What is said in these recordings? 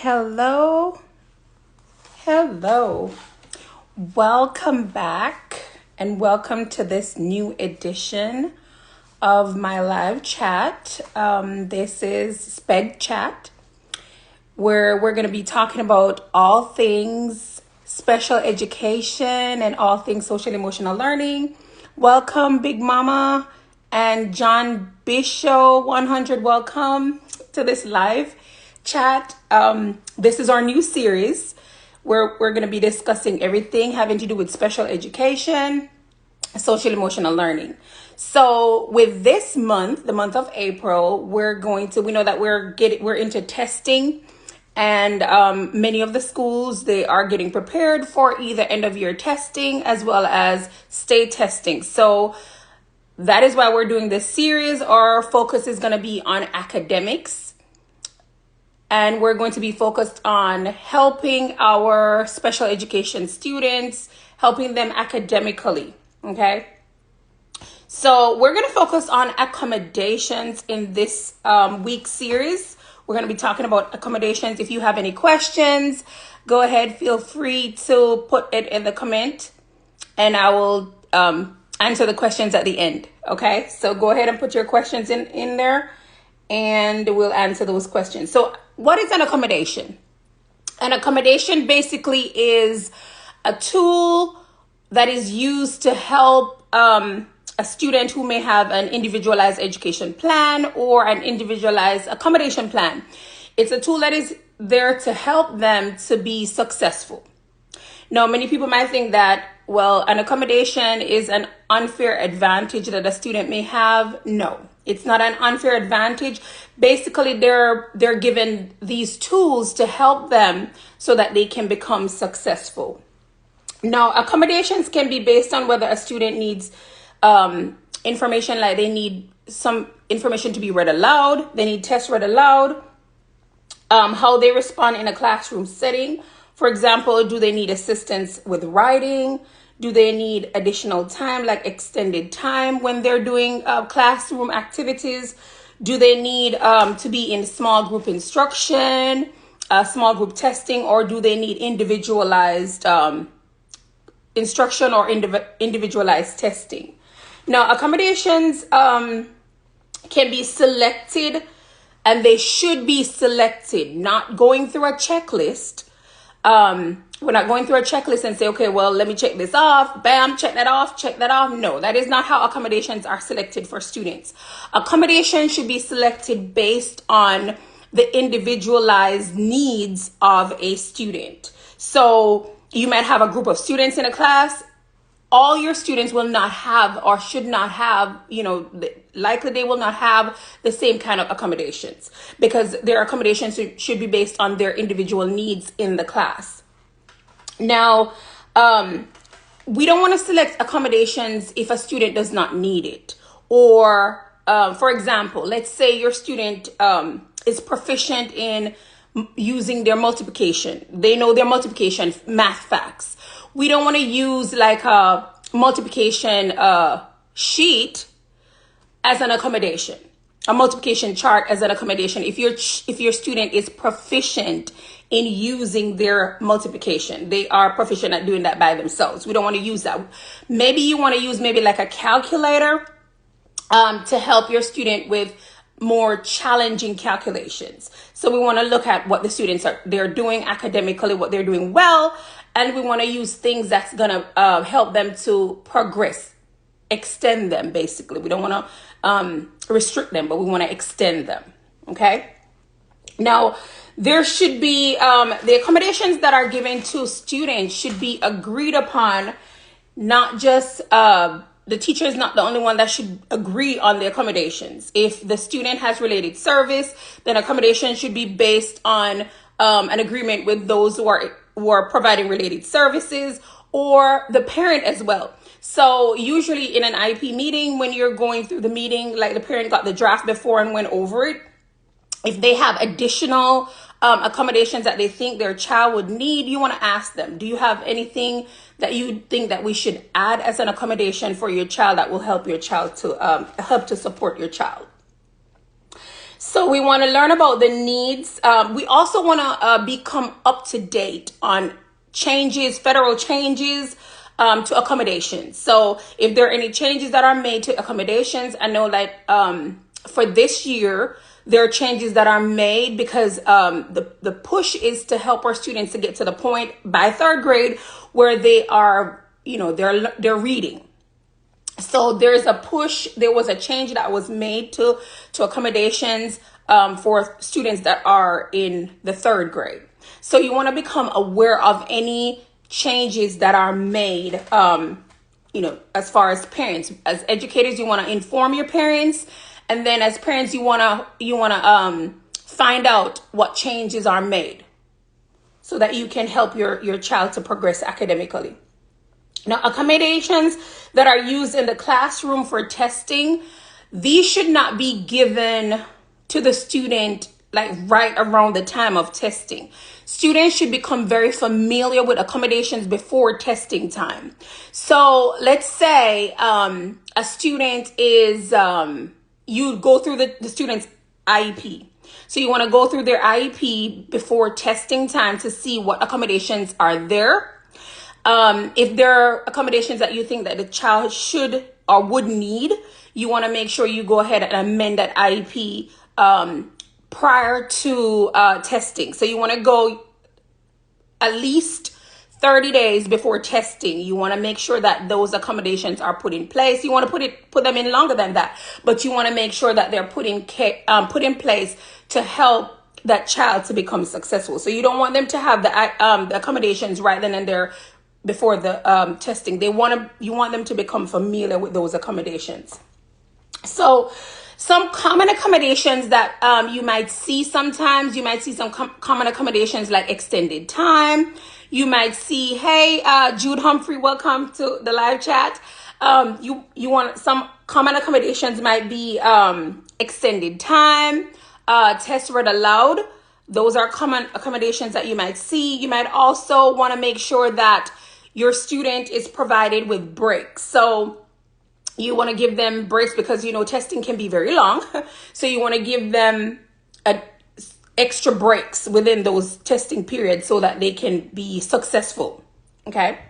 Hello. Hello. Welcome back and welcome to this new edition of my live chat. This is Sped Chat, where we're going to be talking about all things special education and all things social emotional learning. Welcome, Big Mama and John Bishop 100. Welcome to this live chat. This is our new series where we're going to be discussing everything having to do with special education, social emotional learning. So with this month, the month of April, we know that we're into testing, and many of the schools, they are getting prepared for either end of year testing as well as state testing. So that is why we're doing this series. Our focus is going to be on academics, and we're going to be focused on helping our special education students, helping them academically. Okay. So we're going to focus on accommodations in this week series. We're going to be talking about accommodations. If you have any questions, go ahead. Feel free to put it in the comment, and I will answer the questions at the end. Okay. So go ahead and put your questions in there, and we'll answer those questions. So what is an accommodation? An accommodation basically is a tool that is used to help a student who may have an individualized education plan or an individualized accommodation plan. It's a tool that is there to help them to be successful. Now, many people might think that, well, an accommodation is an unfair advantage that a student may have. No, it's not an unfair advantage. Basically, they're given these tools to help them so that they can become successful. Now, accommodations can be based on whether a student needs information, like they need some information to be read aloud, they need tests read aloud, how they respond in a classroom setting. For example, do they need assistance with writing? Do they need additional time, like extended time when they're doing classroom activities? Do they need to be in small group instruction, small group testing, or do they need individualized instruction or individualized testing? Now, accommodations can be selected, and they should be selected, not going through a checklist. We're not going through a checklist and say, okay, well, let me check this off. Bam, check that off, check that off. No, that is not how accommodations are selected for students. Accommodations should be selected based on the individualized needs of a student. So you might have a group of students in a class. All your students will not have or should not have, likely they will not have the same kind of accommodations, because their accommodations should be based on their individual needs in the class. Now, we don't want to select accommodations if a student does not need it. Or, for example, let's say your student is proficient in using their multiplication. They know their multiplication math facts. We don't want to use like a multiplication sheet as an accommodation, a multiplication chart as an accommodation. If your student is proficient in using their multiplication, they are proficient at doing that by themselves. We don't want to use that. Maybe you want to use like a calculator to help your student with more challenging calculations. So we want to look at what the students they're doing academically, what they're doing well, and we want to use things that's going to help them to progress, extend them, basically. We don't want to restrict them, but we want to extend them. Okay. Now, there should be the accommodations that are given to students should be agreed upon, not just the teacher is not the only one that should agree on the accommodations. If the student has related service, then accommodation should be based on an agreement with those who are providing related services, or the parent as well. So usually in an IEP meeting, when you're going through the meeting, like the parent got the draft before and went over it, if they have additional accommodations that they think their child would need, you want to ask them, do you have anything that you think that we should add as an accommodation for your child that will help your child to help to support your child? So we want to learn about the needs. We also want to become up to date on changes, federal changes to accommodations. So if there are any changes that are made to accommodations, I know like for this year, there are changes that are made because the push is to help our students to get to the point by third grade where they are, they're reading. So there's a push. There was a change that was made to accommodations for students that are in the third grade. So you want to become aware of any changes that are made, as far as parents. As educators, you want to inform your parents. And then as parents, you want to find out what changes are made so that you can help your child to progress academically. Now, accommodations that are used in the classroom for testing, these should not be given to the student like right around the time of testing. Students should become very familiar with accommodations before testing time. So let's say a student is, you go through the student's IEP. So you want to go through their IEP before testing time to see what accommodations are there. If there are accommodations that you think that the child should or would need, you want to make sure you go ahead and amend that IEP prior to testing. So you want to go at least 30 days before testing. You want to make sure that those accommodations are put in place. You want to put them in longer than that, but you want to make sure that they're put in place to help that child to become successful. So you don't want them to have the accommodations right then and there before the testing. You want them to become familiar with those accommodations. So some common accommodations that you might see sometimes, you might see some common accommodations like extended time. You might see, hey, Jude Humphrey, welcome to the live chat. You want some common accommodations might be extended time, test read aloud. Those are common accommodations that you might see. You might also want to make sure that your student is provided with breaks. So you want to give them breaks because, testing can be very long. So you want to give them extra breaks within those testing periods so that they can be successful. Okay.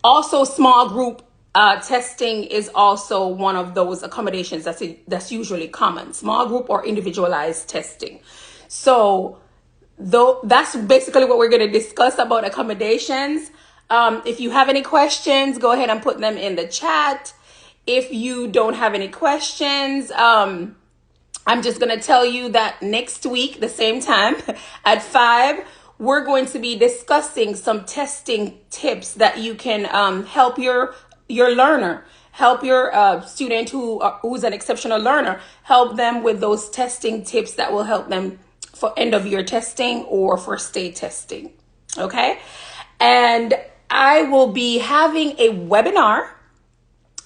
Also, small group testing is also one of those accommodations that's usually common. Small group or individualized testing. So that's basically what we're going to discuss about accommodations. If you have any questions, go ahead and put them in the chat. If you don't have any questions, I'm just going to tell you that next week, the same time at 5, we're going to be discussing some testing tips that you can help your learner, help your student who's an exceptional learner, help them with those testing tips that will help them for end of year testing or for state testing. Okay. And I will be having a webinar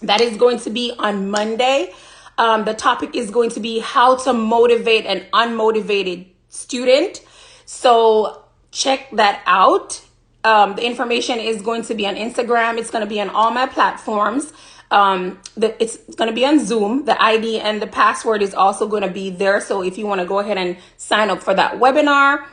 that is going to be on Monday. The topic is going to be how to motivate an unmotivated student. So check that out. The information is going to be on Instagram. It's going to be on all my platforms. It's going to be on Zoom. The ID and the password is also going to be there. So if you want to go ahead and sign up for that webinar,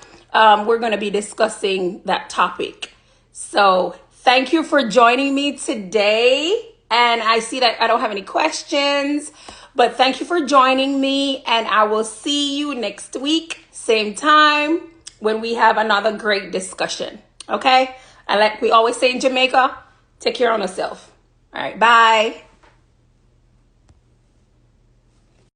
we're going to be discussing that topic. So thank you for joining me today. And I see that I don't have any questions, but thank you for joining me. And I will see you next week, same time, when we have another great discussion. Okay? And like we always say in Jamaica, take care of yourself. All right. Bye.